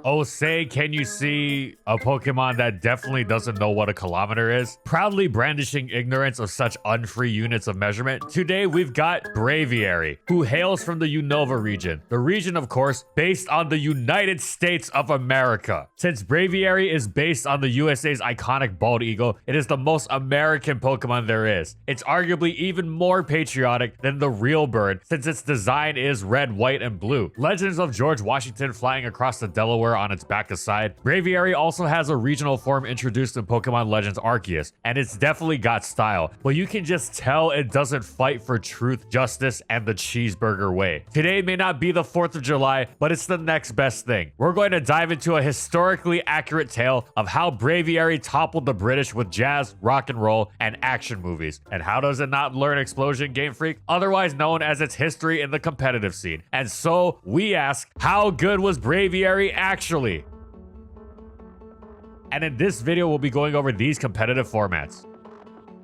Oh, say, can you see a Pokemon that definitely doesn't know what a kilometer is? Proudly brandishing ignorance of such unfree units of measurement, today we've got Braviary, who hails from the Unova region. The region, of course, based on the United States of America. Since Braviary is based on the USA's iconic bald eagle, it is the most American Pokemon there is. It's arguably even more patriotic than the real bird, since its design is red, white, and blue. Legends of George Washington flying across the Delaware on its back aside, Braviary also has a regional form introduced in Pokemon Legends Arceus, and it's definitely got style, but you can just tell it doesn't fight for truth, justice, and the cheeseburger way. Today may not be the 4th of July, but it's the next best thing. We're going to dive into a historically accurate tale of how Braviary toppled the British with jazz, rock and roll, and action movies. And how does it not learn Explosion, Game Freak? Otherwise known as its history in the competitive scene. And so we ask, how good was Braviary actually? And in this video, we'll be going over these competitive formats.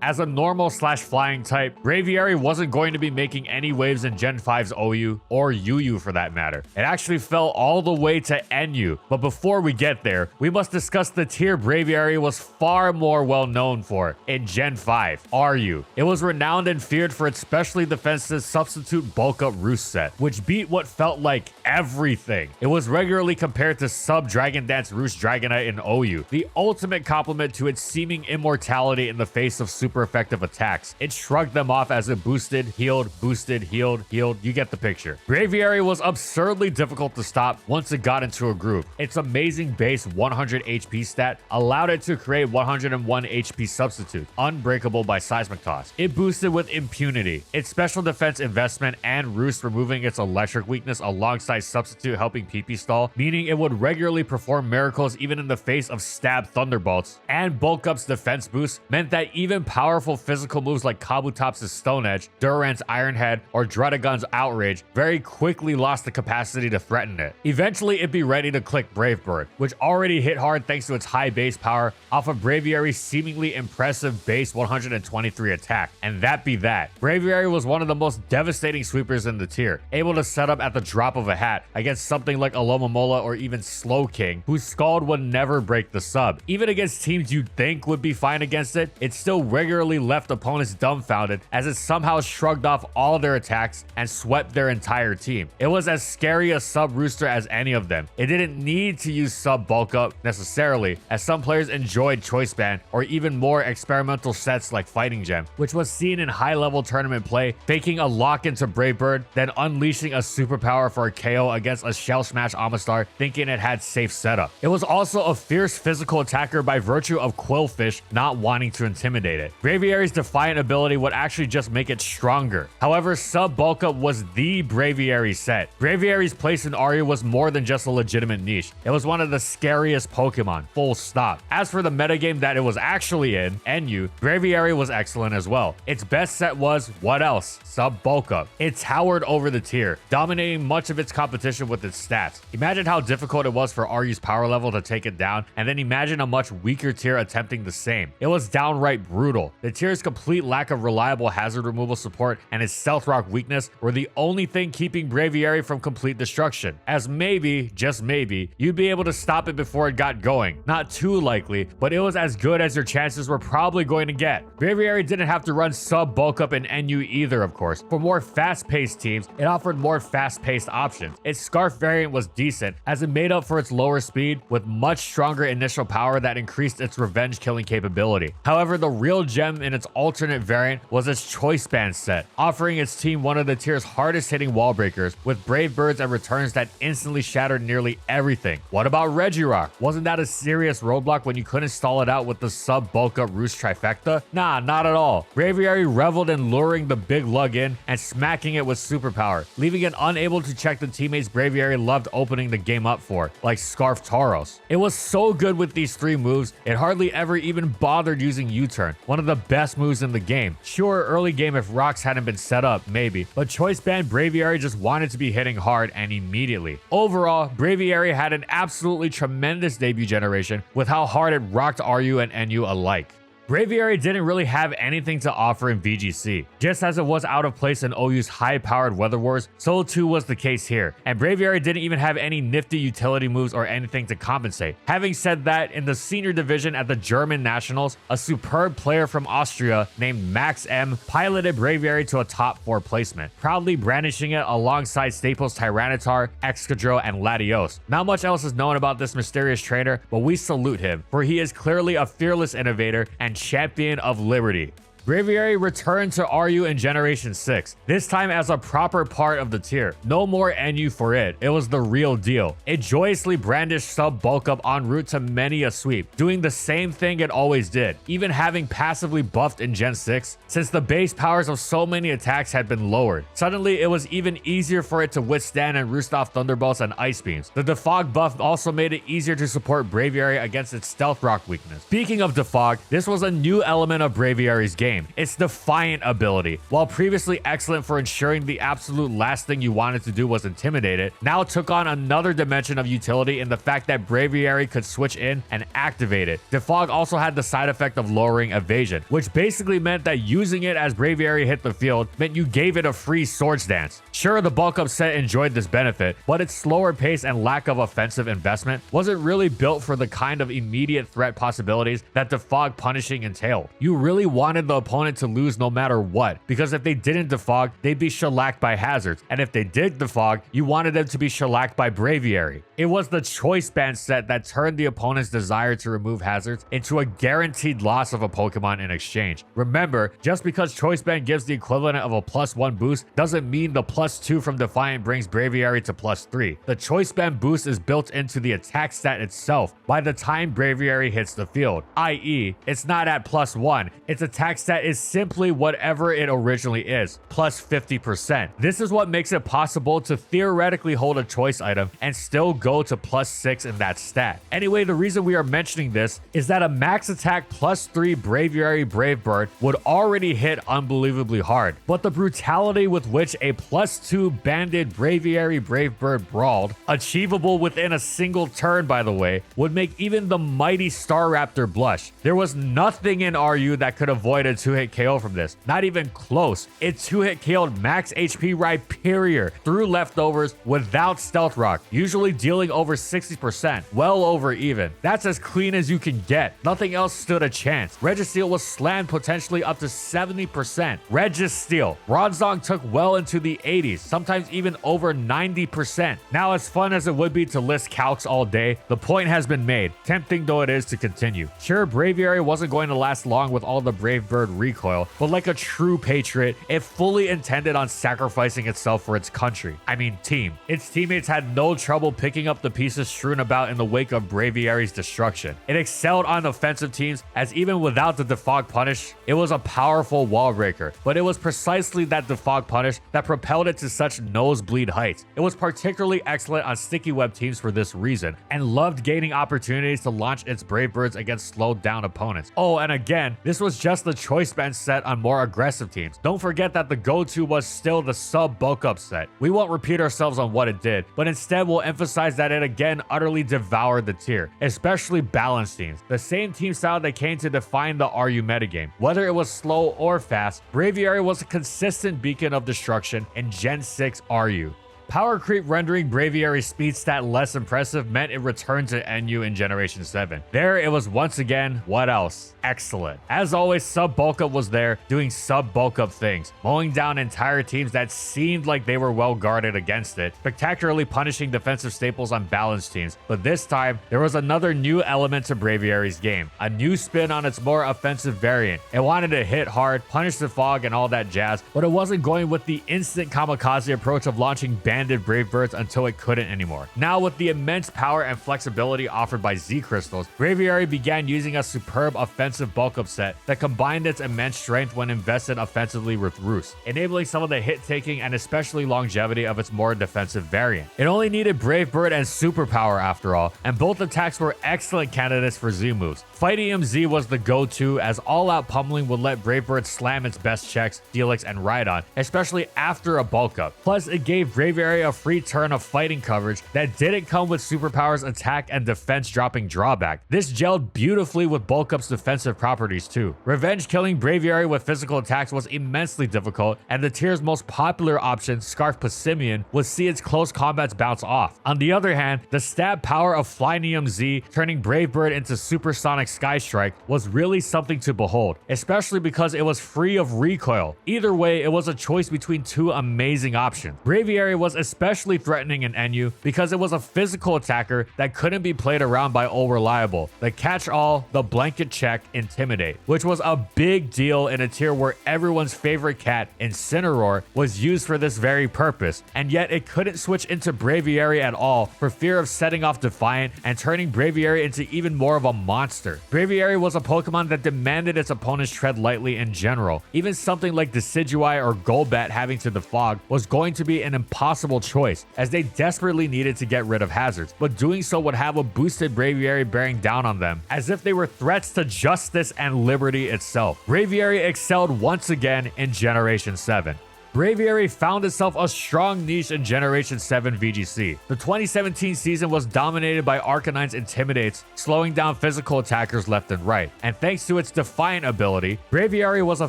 As a normal / flying type, Braviary wasn't going to be making any waves in Gen 5's OU, or UU for that matter. It actually fell all the way to NU, but before we get there, we must discuss the tier Braviary was far more well known for in Gen 5, RU. It was renowned and feared for its specially defensive substitute bulk up roost set, which beat what felt like everything. It was regularly compared to sub Dragon Dance Roost Dragonite in OU, the ultimate compliment to its seeming immortality in the face of super effective attacks. It shrugged them off as it boosted, healed, healed. You get the picture. Braviary was absurdly difficult to stop once it got into a groove. Its amazing base 100 HP stat allowed it to create 101 HP substitute, unbreakable by seismic toss. It boosted with impunity. Its special defense investment and roost removing its electric weakness alongside substitute helping PP stall, meaning it would regularly perform miracles even in the face of stab thunderbolts. And bulk up's defense boost meant that even powerful physical moves like Kabutops' Stone Edge, Durant's Iron Head, or Dredagon's Outrage very quickly lost the capacity to threaten it. Eventually, it'd be ready to click Brave Bird, which already hit hard thanks to its high base power off of Braviary's seemingly impressive base 123 attack. And that be that. Braviary was one of the most devastating sweepers in the tier, able to set up at the drop of a hat against something like Alomomola or even Slowking, whose Scald would never break the sub. Even against teams you'd think would be fine against it, it still regularly left opponents dumbfounded as it somehow shrugged off all their attacks and swept their entire team. It was as scary a sub rooster as any of them. It didn't need to use sub bulk up necessarily, as some players enjoyed choice band or even more experimental sets like Fighting Gem, which was seen in high level tournament play, faking a lock into Brave Bird, then unleashing a superpower for a KO against a Shell Smash Amistar, thinking it had safe setup. It was also a fierce physical attacker by virtue of Quillfish not wanting to intimidate it. Braviary's defiant ability would actually just make it stronger. However, sub bulk up was the Braviary set. Braviary's place in Aria was more than just a legitimate niche. It was one of the scariest Pokemon, full stop. As for the metagame that it was actually in, NU, Braviary was excellent as well. Its best set was, what else? Sub bulk up. It towered over the tier, dominating much of its competition with its stats. Imagine how difficult it was for RU's power level to take it down, and then imagine a much weaker tier attempting the same. It was downright brutal. The tier's complete lack of reliable hazard removal support and its stealth rock weakness were the only thing keeping Braviary from complete destruction, as maybe, just maybe, you'd be able to stop it before it got going. Not too likely, but it was as good as your chances were probably going to get. Braviary didn't have to run sub bulk up in NU either, of course. For more fast-paced teams, it offered more fast-paced options. Its Scarf variant was decent, as it made up for its lower speed with much stronger initial power that increased its revenge killing capability. However, the real gem in its alternate variant was its Choice Band set, offering its team one of the tier's hardest hitting wall breakers with Brave Birds and returns that instantly shattered nearly everything. What about Regirock? Wasn't that a serious roadblock when you couldn't stall it out with the sub bulk up roost trifecta? Nah, not at all. Braviary reveled in luring the big lug in and smacking it with superpower, leaving it unable to check the teammates Braviary loved opening the game up for, like Scarf Tauros. It was so good with these three moves, it hardly ever even bothered using U-turn, one of the best moves in the game. Sure, early game if rocks hadn't been set up, maybe, but Choice Band Braviary just wanted to be hitting hard and immediately. Overall, Braviary had an absolutely tremendous debut generation with how hard it rocked RU and NU alike. Braviary didn't really have anything to offer in VGC. Just as it was out of place in OU's high-powered Weather Wars, so too was the case here. And Braviary didn't even have any nifty utility moves or anything to compensate. Having said that, in the senior division at the German Nationals, a superb player from Austria named Max M piloted Braviary to a top 4 placement, proudly brandishing it alongside Staples Tyranitar, Excadrill, and Latios. Not much else is known about this mysterious trainer, but we salute him, for he is clearly a fearless innovator and champion of liberty. Braviary returned to RU in Generation 6, this time as a proper part of the tier. No more NU for it, it was the real deal. It joyously brandished sub bulk up en route to many a sweep, doing the same thing it always did, even having passively buffed in Gen 6, since the base powers of so many attacks had been lowered. Suddenly, it was even easier for it to withstand and roost off Thunderbolts and Ice Beams. The Defog buff also made it easier to support Braviary against its Stealth Rock weakness. Speaking of Defog, this was a new element of Braviary's game. Its Defiant ability, while previously excellent for ensuring the absolute last thing you wanted to do was intimidate it, now took on another dimension of utility in the fact that Braviary could switch in and activate it. Defog also had the side effect of lowering evasion, which basically meant that using it as Braviary hit the field meant you gave it a free Swords Dance. Sure, the bulk up set enjoyed this benefit, but its slower pace and lack of offensive investment wasn't really built for the kind of immediate threat possibilities that Defog punishing entailed. You really wanted the opponent to lose no matter what, because if they didn't defog, they'd be shellacked by hazards, and if they did defog, you wanted them to be shellacked by Braviary. It was the choice band set that turned the opponent's desire to remove hazards into a guaranteed loss of a Pokemon in exchange. Remember, just because choice band gives the equivalent of a +1 boost doesn't mean the +2 from Defiant brings Braviary to +3. The choice band boost is built into the attack stat itself by the time Braviary hits the field, i.e., it's not at +1, its attack stat is simply whatever it originally is, plus 50%. This is what makes it possible to theoretically hold a choice item and still go to +6 in that stat. Anyway, the reason we are mentioning this is that a max attack +3 Braviary Brave Bird would already hit unbelievably hard, but the brutality with which a +2 banded Braviary Brave Bird brawled, achievable within a single turn by the way, would make even the mighty Staraptor blush. There was nothing in RU that could avoid a 2-hit KO from this. Not even close. It 2-hit KO'd max HP Rhyperior through leftovers without Stealth Rock, usually dealing over 60%, well over even. That's as clean as you can get. Nothing else stood a chance. Registeel was slammed potentially up to 70%. Registeel. Bronzong took well into the 80s, sometimes even over 90%. Now, as fun as it would be to list calcs all day, the point has been made, tempting though it is to continue. Sure, Braviary wasn't going to last long with all the Brave Bird recoil, but like a true patriot, it fully intended on sacrificing itself for its country. I mean, team. Its teammates had no trouble picking up the pieces strewn about in the wake of Braviary's destruction. It excelled on offensive teams, as even without the Defog punish, it was a powerful wall breaker. But it was precisely that Defog punish that propelled it to such nosebleed heights. It was particularly excellent on sticky web teams for this reason, and loved gaining opportunities to launch its Brave Birds against slowed down opponents. Oh, and again, this was just the choice band set on more aggressive teams. Don't forget that the go-to was still the sub bulk up set. We won't repeat ourselves on what it did, but instead we'll emphasize that it again utterly devoured the tier, especially balanced teams. The same team style that came to define the RU metagame. Whether it was slow or fast, Braviary was a consistent beacon of destruction in Gen 6 RU. Power creep rendering Braviary's speed stat less impressive meant it returned to NU in Generation 7. There it was once again, what else? Excellent. As always, sub bulk up was there, doing sub bulk up things, mowing down entire teams that seemed like they were well guarded against it, spectacularly punishing defensive staples on balanced teams. But this time, there was another new element to Braviary's game, a new spin on its more offensive variant. It wanted to hit hard, punish the fog and all that jazz, but it wasn't going with the instant kamikaze approach of launching banded Brave Birds until it couldn't anymore. Now, with the immense power and flexibility offered by Z Crystals, Braviary began using a superb offensive bulk up set that combined its immense strength when invested offensively with Roost, enabling some of the hit-taking and especially longevity of its more defensive variant. It only needed Brave Bird and Superpower after all, and both attacks were excellent candidates for Z moves. Fighting Z was the go-to, as all-out pummeling would let Brave Bird slam its best checks, Felix, and Rhydon, especially after a bulk up. Plus, it gave Braviary Braviary a free turn of fighting coverage that didn't come with superpowers attack and defense dropping drawback. This gelled beautifully with Bulk Up's defensive properties too. Revenge killing Braviary with physical attacks was immensely difficult, and the tier's most popular option, Scarf Passimian, would see its close combats bounce off. On the other hand, the stab power of Flynium Z turning Brave Bird into Supersonic Sky Strike was really something to behold, especially because it was free of recoil. Either way, it was a choice between two amazing options. Braviary was especially threatening in NU because it was a physical attacker that couldn't be played around by All Reliable, the catch-all, the blanket check, Intimidate, which was a big deal in a tier where everyone's favorite cat, Incineroar, was used for this very purpose, and yet it couldn't switch into Braviary at all for fear of setting off Defiant and turning Braviary into even more of a monster. Braviary was a Pokemon that demanded its opponents tread lightly in general. Even something like Decidueye or Golbat having to defog was going to be an impossible choice, as they desperately needed to get rid of hazards, but doing so would have a boosted Braviary bearing down on them, as if they were threats to justice and liberty itself. Braviary excelled once again in Generation 7. Braviary found itself a strong niche in Generation 7 VGC. The 2017 season was dominated by Arcanine's Intimidates, slowing down physical attackers left and right. And thanks to its Defiant ability, Braviary was a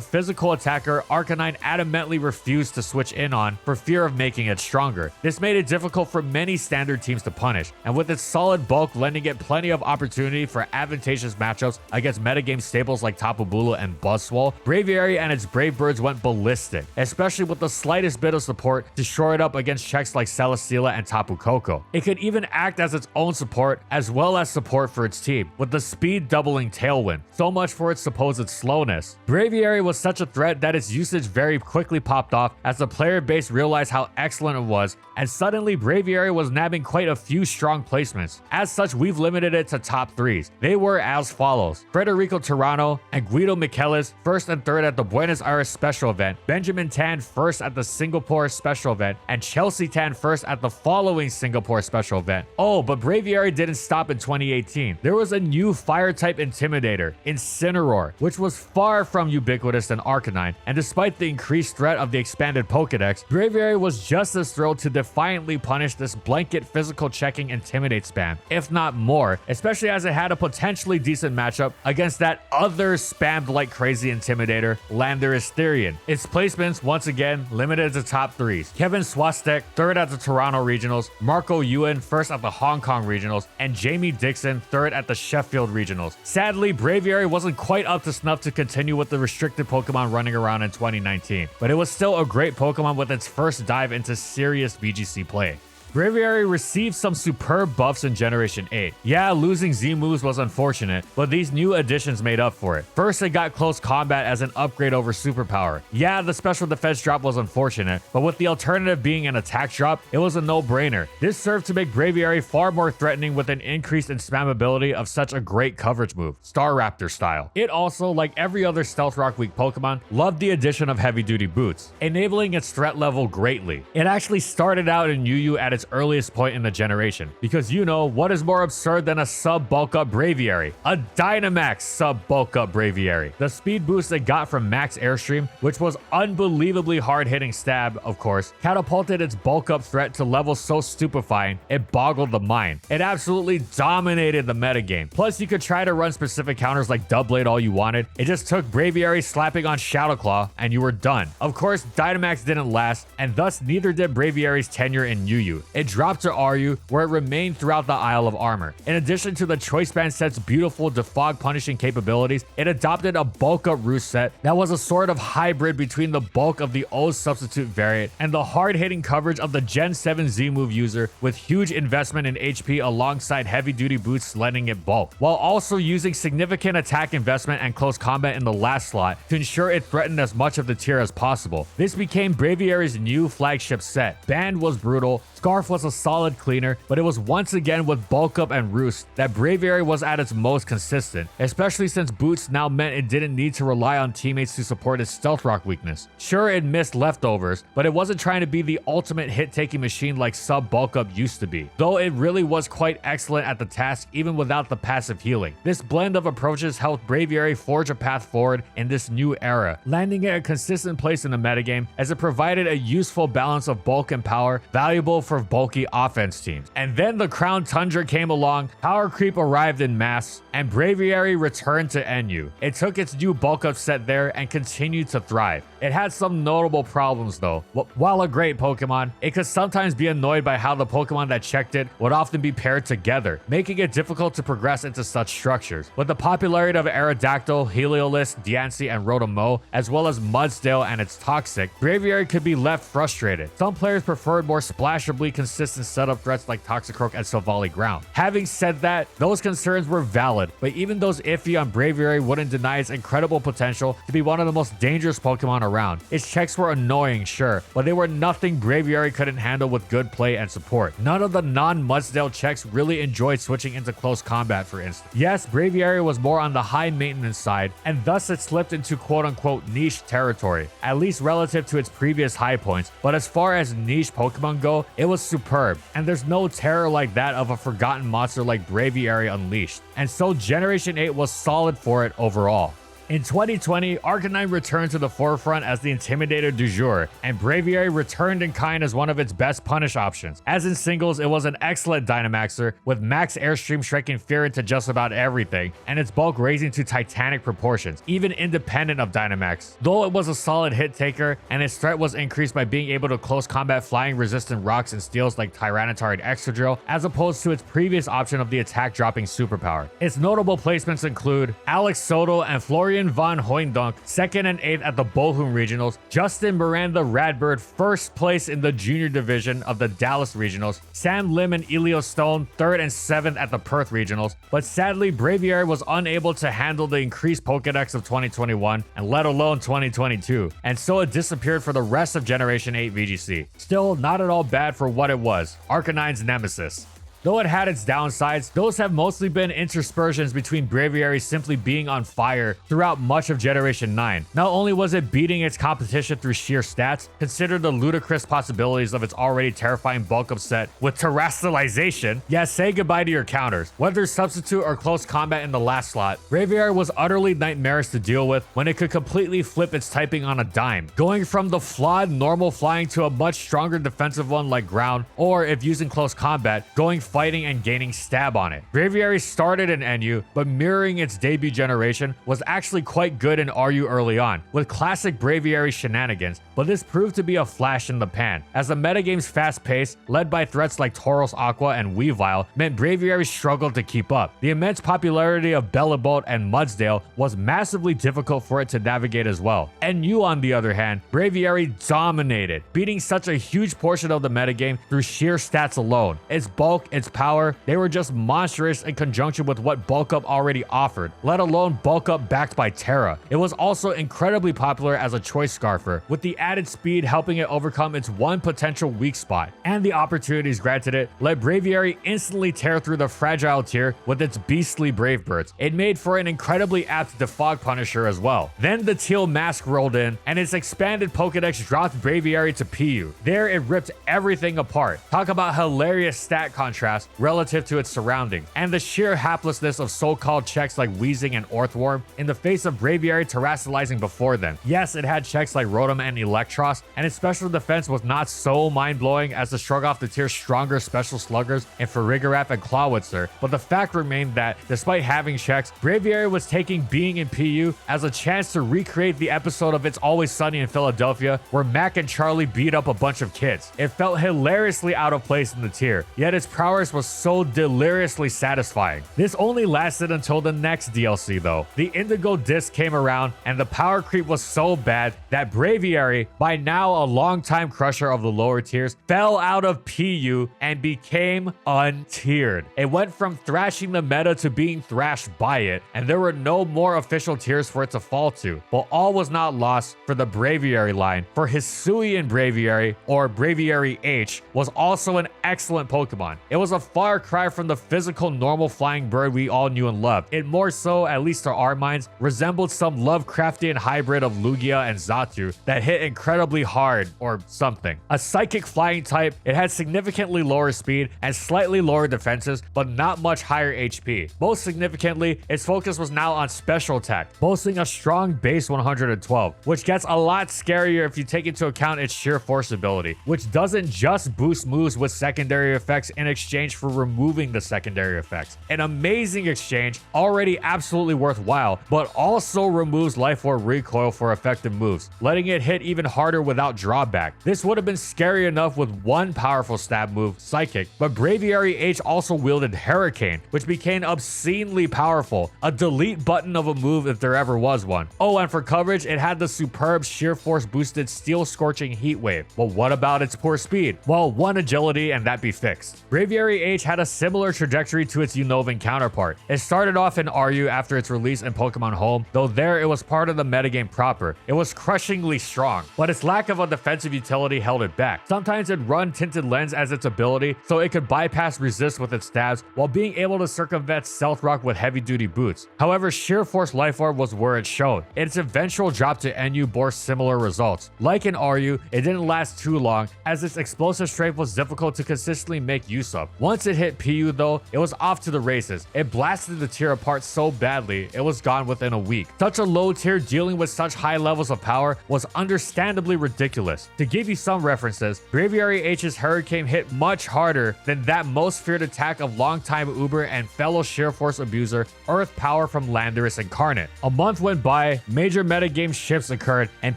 physical attacker Arcanine adamantly refused to switch in on for fear of making it stronger. This made it difficult for many standard teams to punish, and with its solid bulk lending it plenty of opportunity for advantageous matchups against metagame staples like Tapu Bulu and Buzzwole, Braviary and its Brave Birds went ballistic, especially with the slightest bit of support to shore it up against checks like Celesteela and Tapu Koko. It could even act as its own support as well as support for its team, with the speed doubling Tailwind, so much for its supposed slowness. Braviary was such a threat that its usage very quickly popped off as the player base realized how excellent it was, and suddenly Braviary was nabbing quite a few strong placements. As such, we've limited it to top 3s. They were as follows: Frederico Tirano and Guido Michelis first and third at the Buenos Aires special event, Benjamin Tan first at the Singapore special event, and Chelsea Tan first at the following Singapore special event. Oh, but Braviary didn't stop in 2018. There was a new fire-type intimidator, Incineroar, which was far from ubiquitous than Arcanine, and despite the increased threat of the expanded Pokedex, Braviary was just as thrilled to defiantly punish this blanket physical checking Intimidate spam, if not more, especially as it had a potentially decent matchup against that other spammed like crazy Intimidator, Landorus Therian. Its placements, once again, limited to top 3s. Kevin Swastek, third at the Toronto Regionals, Marco Nguyen, first at the Hong Kong Regionals, and Jamie Dixon, third at the Sheffield Regionals. Sadly, Braviary wasn't quite up to snuff to continue with the restricted Pokemon running around in 2019, but it was still a great Pokemon with its first dive into serious VGC play. Braviary received some superb buffs in Generation 8. Yeah, losing Z moves was unfortunate, but these new additions made up for it. First, it got close combat as an upgrade over superpower. Yeah, the special defense drop was unfortunate, but with the alternative being an attack drop, it was a no-brainer. This served to make Braviary far more threatening with an increase in spammability of such a great coverage move, Staraptor style. It also, like every other Stealth Rock Week Pokemon, loved the addition of heavy-duty boots, enabling its threat level greatly. It actually started out in UU at its earliest point in the generation, because you know what is more absurd than a sub-bulk up Braviary? A Dynamax sub-bulk up Braviary. The speed boost it got from Max Airstream, which was unbelievably hard-hitting stab, of course, catapulted its bulk up threat to levels so stupefying it boggled the mind. It absolutely dominated the metagame. Plus, you could try to run specific counters like Doublade all you wanted. It just took Braviary slapping on Shadow Claw and you were done. Of course, Dynamax didn't last, and thus neither did Braviary's tenure in UU. It dropped to RU, where it remained throughout the Isle of Armor. In addition to the Choice Band set's beautiful defog punishing capabilities, it adopted a bulk up roost set that was a sort of hybrid between the bulk of the old substitute variant and the hard-hitting coverage of the Gen 7 Z move user, with huge investment in HP alongside heavy-duty boots lending it bulk, while also using significant attack investment and close combat in the last slot to ensure it threatened as much of the tier as possible. This became Braviary's new flagship set. Band was brutal, Scarf Morph was a solid cleaner, but it was once again with Bulk Up and Roost that Braviary was at its most consistent, especially since Boots now meant it didn't need to rely on teammates to support its Stealth Rock weakness. Sure, it missed leftovers, but it wasn't trying to be the ultimate hit-taking machine like sub Bulk Up used to be, though it really was quite excellent at the task even without the passive healing. This blend of approaches helped Braviary forge a path forward in this new era, landing it a consistent place in the metagame as it provided a useful balance of bulk and power valuable for bulky offense teams. And then the Crown Tundra came along, power creep arrived in mass, and Braviary returned to NU. It took its new bulk up set there and continued to thrive. It had some notable problems though. While a great Pokemon, it could sometimes be annoyed by how the Pokemon that checked it would often be paired together, making it difficult to progress into such structures. With the popularity of Aerodactyl, Heliolisk, Diancie, and Rotom-Mow, as well as Mudsdale and its Toxic, Braviary could be left frustrated. Some players preferred more splashably consistent setup threats like Toxicroak and Silvally Ground. Having said that, those concerns were valid, but even those iffy on Braviary wouldn't deny its incredible potential to be one of the most dangerous Pokemon around. Its checks were annoying, sure, but they were nothing Braviary couldn't handle with good play and support. None of the non-Mudsdale checks really enjoyed switching into close combat, for instance. Yes, Braviary was more on the high maintenance side, and thus it slipped into quote-unquote niche territory, at least relative to its previous high points, but as far as niche Pokemon go, it was superb, and there's no terror like that of a forgotten monster like Braviary Unleashed, and so Generation 8 was solid for it overall. In 2020, Arcanine returned to the forefront as the intimidator du jour, and Braviary returned in kind as one of its best punish options. As in singles, it was an excellent Dynamaxer, with max airstream striking fear into just about everything, and its bulk raising to titanic proportions, even independent of Dynamax. Though it was a solid hit taker, and its threat was increased by being able to close combat flying resistant rocks and steels like Tyranitar and Excadrill, as opposed to its previous option of the attack dropping superpower. Its notable placements include Alex Soto and Florian von Hoyndonk, 2nd and 8th at the Bochum Regionals, Justin Miranda Radbird, 1st place in the junior division of the Dallas Regionals, Sam Lim and Elio Stone, 3rd and 7th at the Perth Regionals, but sadly Braviary was unable to handle the increased Pokedex of 2021, and let alone 2022, and so it disappeared for the rest of Generation 8 VGC. Still, not at all bad for what it was, Arcanine's nemesis. Though it had its downsides, those have mostly been interspersions between Braviary simply being on fire throughout much of Generation 9. Not only was it beating its competition through sheer stats, consider the ludicrous possibilities of its already terrifying bulk up set with terrestrialization. Yeah, say goodbye to your counters. Whether substitute or close combat in the last slot, Braviary was utterly nightmarish to deal with when it could completely flip its typing on a dime, going from the flawed normal flying to a much stronger defensive one like ground, or if using close combat, going fighting and gaining stab on it. Braviary started in NU, but mirroring its debut generation, was actually quite good in RU early on, with classic Braviary shenanigans, but this proved to be a flash in the pan, as the metagame's fast pace, led by threats like Tauros Aqua and Weavile, meant Braviary struggled to keep up. The immense popularity of Bellabolt and Mudsdale was massively difficult for it to navigate as well. NU, on the other hand, Braviary dominated, beating such a huge portion of the metagame through sheer stats alone. Its bulk, its power, they were just monstrous in conjunction with what Bulk Up already offered, let alone Bulk Up backed by Terra. It was also incredibly popular as a choice scarfer, with the added speed helping it overcome its one potential weak spot, and the opportunities granted it let Braviary instantly tear through the fragile tier with its beastly Brave Birds. It made for an incredibly apt Defog Punisher as well. Then the Teal Mask rolled in, and its expanded Pokedex dropped Braviary to PU. There it ripped everything apart. Talk about hilarious stat contrast relative to its surroundings, and the sheer haplessness of so-called checks like Weezing and Orthworm in the face of Braviary terrestrializing before them. Yes, it had checks like Rotom and Electros, and its special defense was not so mind-blowing as to shrug off the tier's stronger special sluggers in Farigiraf and Clawitzer, but the fact remained that, despite having checks, Braviary was taking being in PU as a chance to recreate the episode of It's Always Sunny in Philadelphia where Mac and Charlie beat up a bunch of kids. It felt hilariously out of place in the tier, yet its power forest was so deliriously satisfying. This only lasted until the next DLC though. The Indigo Disc came around and the power creep was so bad that Braviary, by now a longtime crusher of the lower tiers, fell out of PU and became untiered. It went from thrashing the meta to being thrashed by it, and there were no more official tiers for it to fall to. But all was not lost for the Braviary line, for Hisuian Braviary, or Braviary H, was also an excellent Pokemon. It was a far cry from the physical normal flying bird we all knew and loved. It more so, at least to our minds, resembled some Lovecraftian hybrid of Lugia and Xatu that hit incredibly hard or something. A psychic flying type, it had significantly lower speed and slightly lower defenses, but not much higher HP. Most significantly, its focus was now on special attack, boasting a strong base 112, which gets a lot scarier if you take into account its sheer force ability, which doesn't just boost moves with secondary effects in exchange for removing the secondary effects. An amazing exchange, already absolutely worthwhile, but also removes life orb recoil for effective moves, letting it hit even harder without drawback. This would have been scary enough with one powerful stab move, Psychic, but Braviary H also wielded Hurricane, which became obscenely powerful, a delete button of a move if there ever was one. Oh, and for coverage, it had the superb sheer force boosted Steel Scorching Heat Wave. But what about its poor speed? Well, one agility and that be fixed. Braviary H had a similar trajectory to its Unovan counterpart. It started off in RU after its release in Pokemon Home, though there it was part of the metagame proper. It was crushingly strong, but its lack of a defensive utility held it back. Sometimes it'd run Tinted Lens as its ability, so it could bypass resist with its stabs while being able to circumvent Stealth Rock with heavy duty boots. However, Sheer Force Life Orb was where it showed. Its eventual drop to NU bore similar results. Like in RU, it didn't last too long as its explosive strength was difficult to consistently make use of. Once it hit PU though, it was off to the races. It blasted the tier apart so badly, it was gone within a week. Such a low tier dealing with such high levels of power was understandably ridiculous. To give you some references, Braviary H's Hurricane hit much harder than that most feared attack of longtime Uber and fellow Sheer Force abuser Earth Power from Landorus Incarnate. A month went by, major metagame shifts occurred, and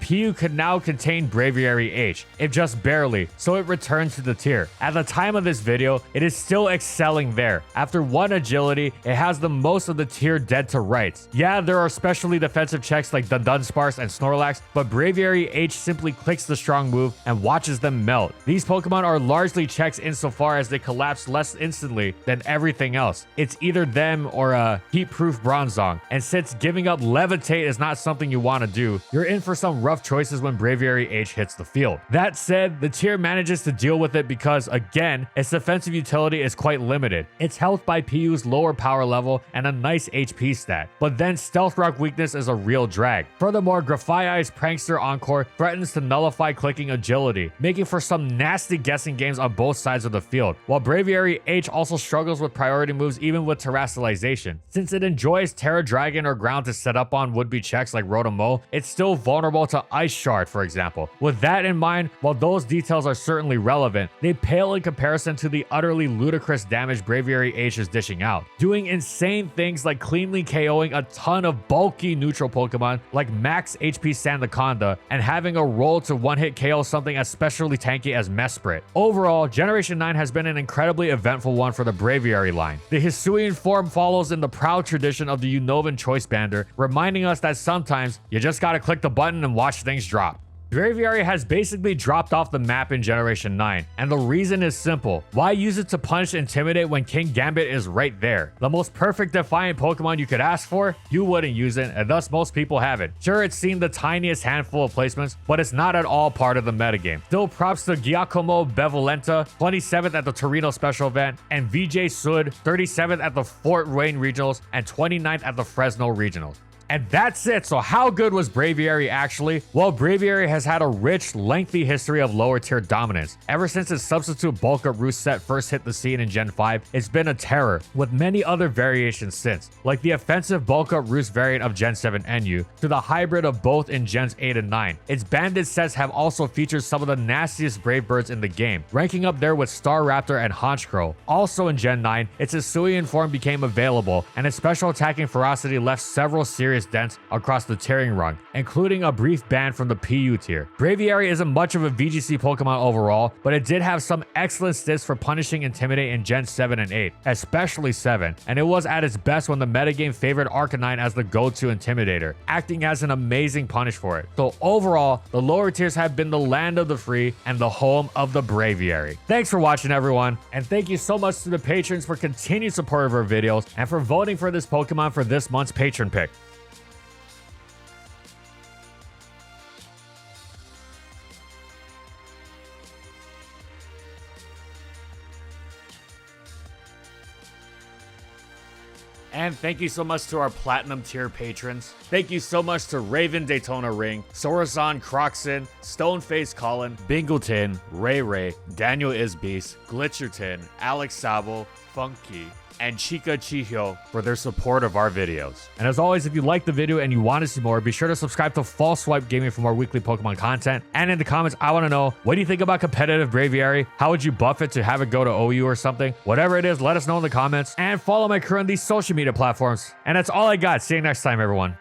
PU could now contain Braviary H, if just barely, so it returned to the tier. At the time of this video, it is still excelling there. After one agility, it has the most of the tier dead to rights. Yeah, there are specially defensive checks like Dunsparce and Snorlax, but Braviary H simply clicks the strong move and watches them melt. These Pokemon are largely checks insofar as they collapse less instantly than everything else. It's either them or a heat-proof Bronzong, and since giving up Levitate is not something you want to do, you're in for some rough choices when Braviary H hits the field. That said, the tier manages to deal with it because, again, its defensive utility is quite limited. It's helped by PU's lower power level and a nice HP stat, but then Stealth Rock weakness is a real drag. Furthermore, Grafaiai's Prankster Encore threatens to nullify clicking agility, making for some nasty guessing games on both sides of the field, while Braviary H also struggles with priority moves even with terrestrialization. Since it enjoys Terra Dragon or ground to set up on would-be checks like Rotom-O, it's still vulnerable to Ice Shard, for example. With that in mind, while those details are certainly relevant, they pale in comparison to the utterly ludicrous damage Braviary H is dishing out, doing insane things like cleanly KOing a ton of bulky neutral Pokemon like max HP Sandaconda and having a roll to one-hit KO something especially tanky as Mesprit. Overall, Generation 9 has been an incredibly eventful one for the Braviary line. The Hisuian form follows in the proud tradition of the Unovan Choice Bander, reminding us that sometimes you just gotta click the button and watch things drop. Braviary has basically dropped off the map in Generation 9, and the reason is simple. Why use it to punish and intimidate when King Gambit is right there? The most perfect Defiant Pokemon you could ask for? You wouldn't use it, and thus most people haven't. Sure, it's seen the tiniest handful of placements, but it's not at all part of the metagame. Still props to Giacomo Bevolenta, 27th at the Torino Special Event, and VJ Sud, 37th at the Fort Wayne Regionals, and 29th at the Fresno Regionals. And that's it. So how good was Braviary actually? Well, Braviary has had a rich, lengthy history of lower tier dominance. Ever since its substitute bulk up roost set first hit the scene in Gen 5, it's been a terror, with many other variations since, like the offensive bulk up roost variant of Gen 7 NU, to the hybrid of both in Gens 8 and 9. Its banded sets have also featured some of the nastiest Brave Birds in the game, ranking up there with Staraptor and Honchkrow. Also in Gen 9, its Hisuian form became available, and its special attacking ferocity left several serious serious dents across the tiering rung, including a brief ban from the PU tier. Braviary isn't much of a VGC Pokemon overall, but it did have some excellent stats for punishing Intimidate in Gen 7 and 8, especially 7, and it was at its best when the metagame favored Arcanine as the go-to Intimidator, acting as an amazing punish for it. So overall, the lower tiers have been the land of the free and the home of the Braviary. Thanks for watching, everyone, and thank you so much to the patrons for continued support of our videos and for voting for this Pokemon for this month's patron pick. And thank you so much to our Platinum tier patrons. Thank you so much to Raven Daytona Ring, Sorazan Croxon, Stoneface Colin, Bingleton, Ray, Daniel Isbeast, Glitcherton, Alex Sabo, Funky, and Chika Chihyo for their support of our videos. And as always, if you like the video and you want to see more, be sure to subscribe to False Swipe Gaming for more weekly Pokemon content. And in the comments, I want to know, what do you think about competitive Braviary? How would you buff it to have it go to OU or something? Whatever it is, let us know in the comments. And follow my crew on these social media platforms. And that's all I got. See you next time, everyone.